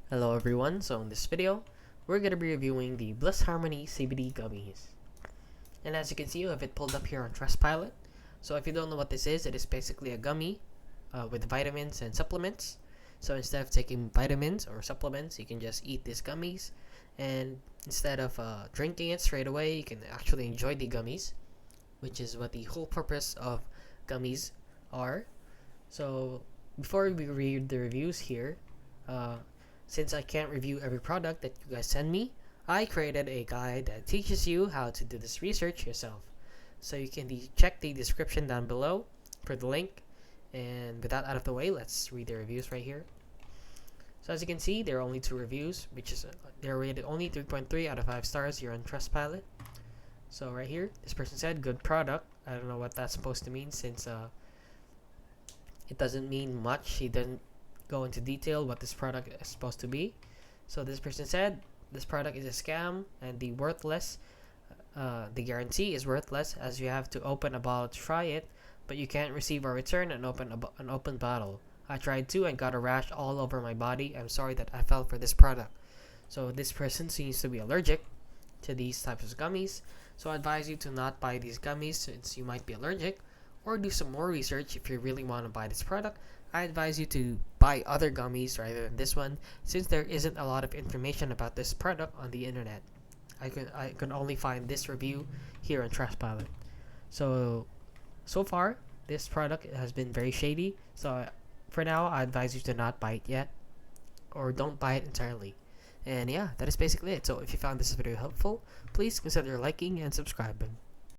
Hello everyone, so in this video, we're going to be reviewing the Bliss Harmony CBD Gummies. And as you can see, I have it pulled up here on Trustpilot. So if you don't know what this is, it is basically a gummy with vitamins and supplements. So instead of taking vitamins or supplements, you can just eat these gummies. And instead of drinking it straight away, you can actually enjoy the gummies, which is what the whole purpose of gummies are. So before we read the reviews here, since I can't review every product that you guys send me, I created a guide that teaches you how to do this research yourself. So you can check the description down below for the link. And with that out of the way, let's read the reviews right here. So as you can see, there are only 2 reviews, which is they're rated only 3.3 out of 5 stars here on Trustpilot. So right here, this person said, good product. I don't know what that's supposed to mean since it doesn't mean much. He doesn't go into detail what this product is supposed to be. So this person said this product is a scam and the guarantee is worthless as you have to open a bottle to try it, but you can't receive or return an open bottle. I tried to and got a rash all over my body. I'm sorry that I fell for this product. So this person seems to be allergic to these types of gummies, so I advise you to not buy these gummies since you might be allergic, or do some more research. If you really want to buy this product, I advise you to buy other gummies rather than this one, since there isn't a lot of information about this product on the internet. I can only find this review here on Trustpilot. So far, this product has been very shady. So for now, I advise you to not buy it yet, or don't buy it entirely. And yeah, that is basically it. So if you found this video helpful, please consider liking and subscribing.